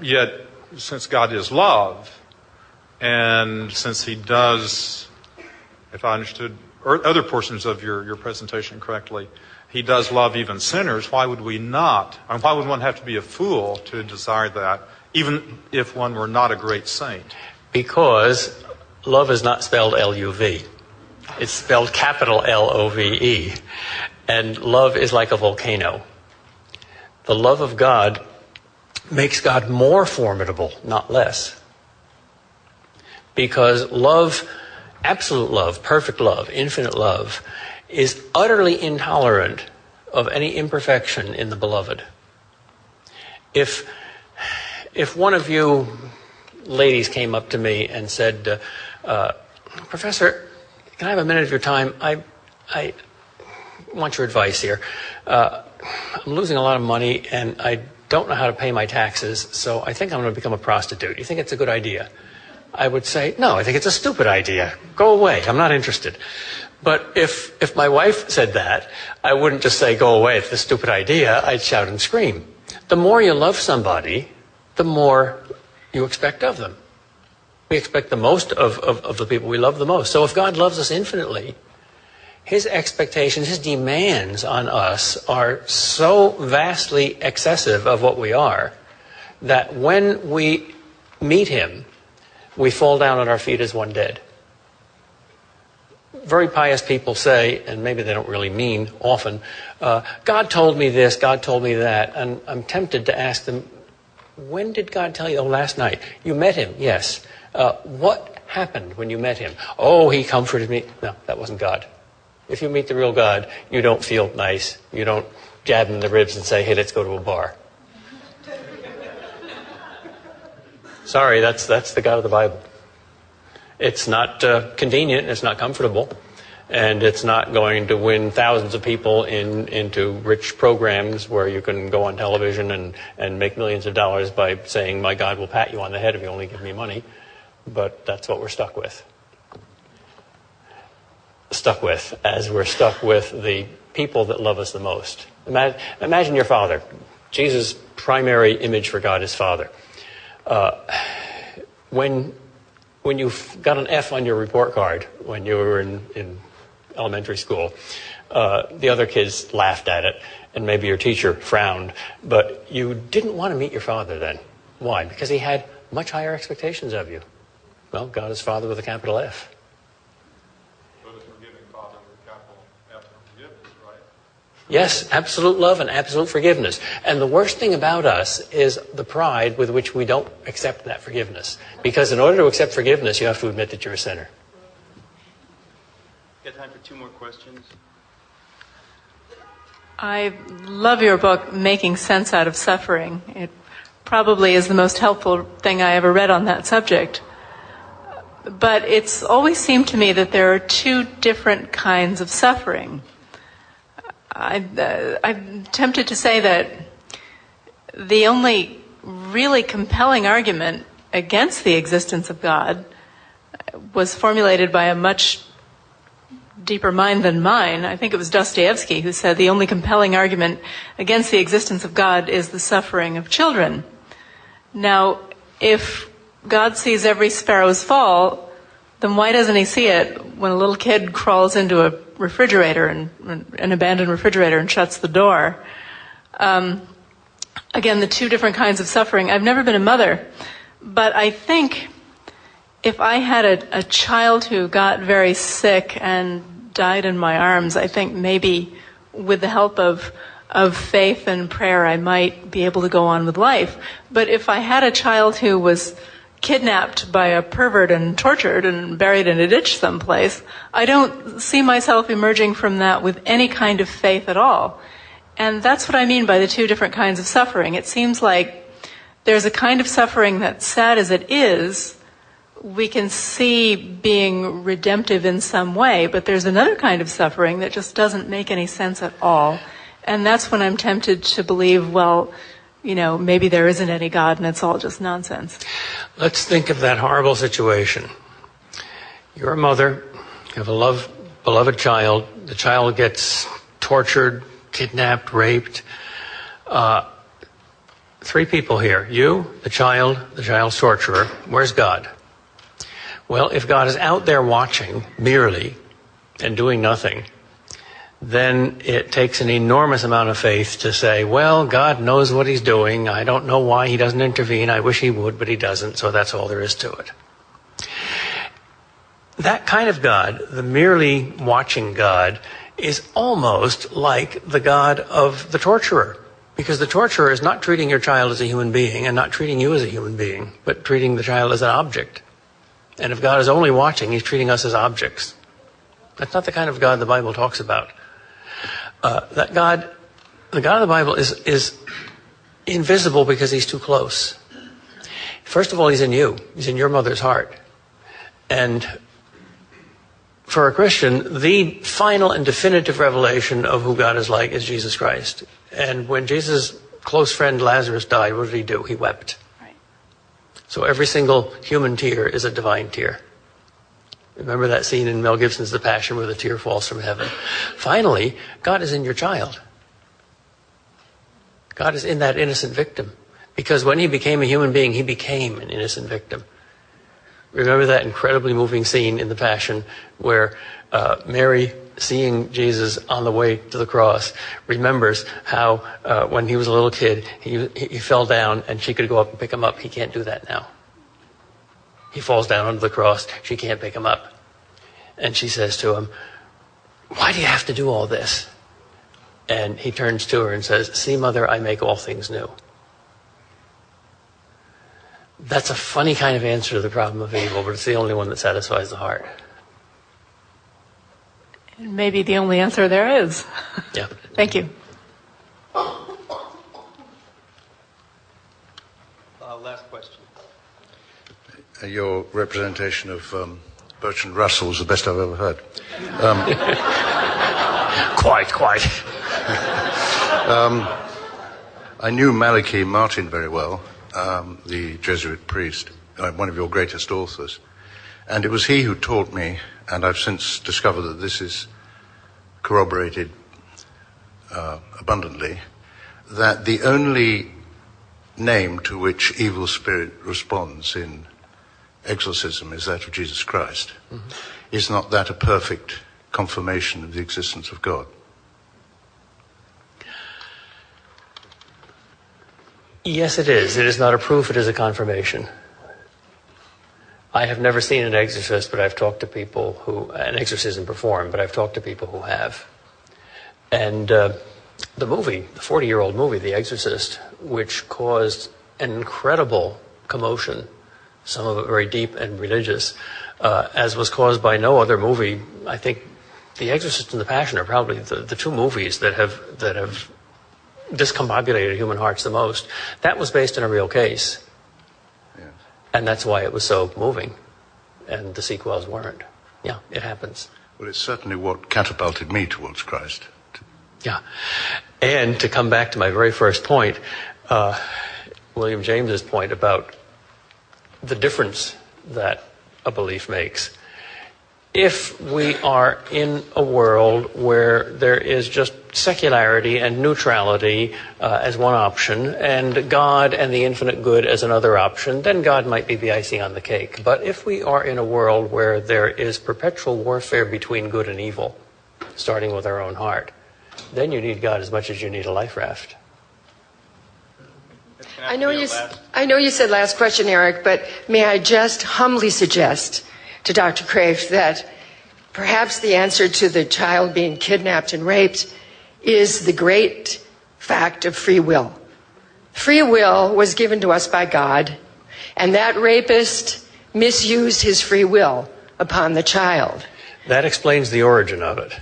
Yet, since God is love, and since he does, if I understood other portions of your presentation correctly, he does love even sinners, why would we not? And why would one have to be a fool to desire that, even if one were not a great saint? Because love is not spelled L-U-V. It's spelled capital L-O-V-E. And love is like a volcano. The love of God makes God more formidable, not less. Because love, absolute love, perfect love, infinite love, is utterly intolerant of any imperfection in the beloved. If one of you ladies came up to me and said, Professor, can I have a minute of your time? I want your advice here. I'm losing a lot of money and I don't know how to pay my taxes, so I think I'm going to become a prostitute. You think it's a good idea? I would say, no, I think it's a stupid idea. Go away. I'm not interested. But if my wife said that, I wouldn't just say, go away, it's a stupid idea. I'd shout and scream. The more you love somebody, the more you expect of them. We expect the most of the people we love the most. So if God loves us infinitely, his expectations, his demands on us are so vastly excessive of what we are that when we meet him, we fall down at our feet as one dead. Very pious people say, and maybe they don't really mean often, God told me this, God told me that. And I'm tempted to ask them, when did God tell you? Oh, last night. You met him, yes. What happened when you met him? Oh, he comforted me. No, that wasn't God. If you meet the real God, you don't feel nice. You don't jab him in the ribs and say, hey, let's go to a bar. Sorry, that's the God of the Bible. It's not convenient, it's not comfortable, and it's not going to win thousands of people into rich programs where you can go on television and make millions of dollars by saying, my God will pat you on the head if you only give me money. But that's what we're stuck with. As we're stuck with the people that love us the most. Imagine your father. Jesus' primary image for God is Father. When you got an F on your report card when you were in elementary school, the other kids laughed at it, and maybe your teacher frowned, but you didn't want to meet your father then. Why? Because he had much higher expectations of you. Well, God is Father with a capital F. But a forgiving Father with a capital F for forgiveness, right? Yes, absolute love and absolute forgiveness. And the worst thing about us is the pride with which we don't accept that forgiveness. Because in order to accept forgiveness, you have to admit that you're a sinner. Got time for 2 more questions? I love your book, Making Sense Out of Suffering. It probably is the most helpful thing I ever read on that subject. But it's always seemed to me that there are 2 different kinds of suffering. I'm tempted to say that the only really compelling argument against the existence of God was formulated by a much deeper mind than mine. I think it was Dostoevsky who said the only compelling argument against the existence of God is the suffering of children. Now, if God sees every sparrow's fall, then why doesn't he see it when a little kid crawls into a refrigerator, an abandoned refrigerator, and shuts the door? Again, the 2 different kinds of suffering. I've never been a mother, but I think if I had a child who got very sick and died in my arms, I think maybe with the help of faith and prayer, I might be able to go on with life. But if I had a child who was kidnapped by a pervert and tortured and buried in a ditch someplace, I don't see myself emerging from that with any kind of faith at all. And that's what I mean by the 2 different kinds of suffering. It seems like there's a kind of suffering that's sad as it is, we can see being redemptive in some way, but there's another kind of suffering that just doesn't make any sense at all. And that's when I'm tempted to believe, well, maybe there isn't any God and it's all just nonsense. Let's think of that horrible situation. You're a mother, you have a beloved child, the child gets tortured, kidnapped, raped. three people here. You, the child's torturer. Where's God? Well, if God is out there watching merely and doing nothing, then it takes an enormous amount of faith to say, well, God knows what he's doing. I don't know why he doesn't intervene. I wish he would, but he doesn't, so that's all there is to it. That kind of God, the merely watching God, is almost like the God of the torturer. Because the torturer is not treating your child as a human being and not treating you as a human being, but treating the child as an object. And if God is only watching, he's treating us as objects. That's not the kind of God the Bible talks about. The God of the Bible is invisible because he's too close. First of all, he's in you. He's in your mother's heart. And for a Christian, the final and definitive revelation of who God is like is Jesus Christ. And when Jesus' close friend Lazarus died, what did he do? He wept. Right. So every single human tear is a divine tear. Remember that scene in Mel Gibson's The Passion where the tear falls from heaven? Finally, God is in your child. God is in that innocent victim. Because when he became a human being, he became an innocent victim. Remember that incredibly moving scene in The Passion where Mary, seeing Jesus on the way to the cross, remembers how when he was a little kid, he fell down and she could go up and pick him up. He can't do that now. He falls down onto the cross. She can't pick him up. And she says to him, why do you have to do all this? And he turns to her and says, see, Mother, I make all things new. That's a funny kind of answer to the problem of evil, but it's the only one that satisfies the heart. And maybe the only answer there is. Yeah. Thank you. Last question. Your representation of Bertrand Russell was the best I've ever heard. Quite. I knew Malachi Martin very well, the Jesuit priest, one of your greatest authors. And it was he who taught me, and I've since discovered that this is corroborated abundantly, that the only name to which evil spirit responds in exorcism is that of Jesus Christ. Mm-hmm. Is not that a perfect confirmation of the existence of God? Yes, it is. It is not a proof, it is a confirmation. I have never seen an exorcist, but I've talked to people an exorcism performed, but I've talked to people who have. And the movie, the 40-year-old movie, The Exorcist, which caused an incredible commotion, some of it very deep and religious, as was caused by no other movie. I think The Exorcist and The Passion are probably the two movies that have discombobulated human hearts the most. That was based on a real case. Yes. And that's why it was so moving. And the sequels weren't. Yeah, it happens. Well, it's certainly what catapulted me towards Christ. Yeah. And to come back to my very first point, William James's point about the difference that a belief makes. If we are in a world where there is just secularity and neutrality as one option, and God and the infinite good as another option, then God might be the icing on the cake. But if we are in a world where there is perpetual warfare between good and evil, starting with our own heart, then you need God as much as you need a life raft. I know you said last question, Eric, but may I just humbly suggest to Dr. Kreeft that perhaps the answer to the child being kidnapped and raped is the great fact of free will. Free will was given to us by God, and that rapist misused his free will upon the child. That explains the origin of it.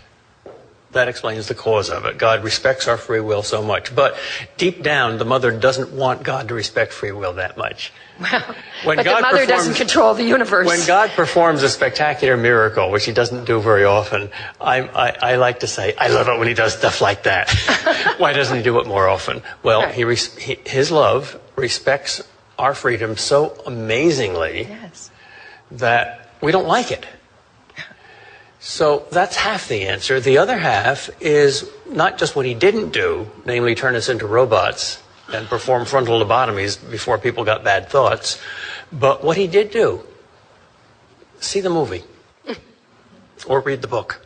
That explains the cause of it. God respects our free will so much. But deep down, the mother doesn't want God to respect free will that much. Well, but the mother doesn't control the universe. When God performs a spectacular miracle, which he doesn't do very often, I like to say, I love it when he does stuff like that. Why doesn't he do it more often? Well, Right. his love respects our freedom so amazingly that we don't like it. So that's half the answer. The other half is not just what he didn't do, namely turn us into robots, and perform frontal lobotomies before people got bad thoughts. But what he did do, see the movie or read the book.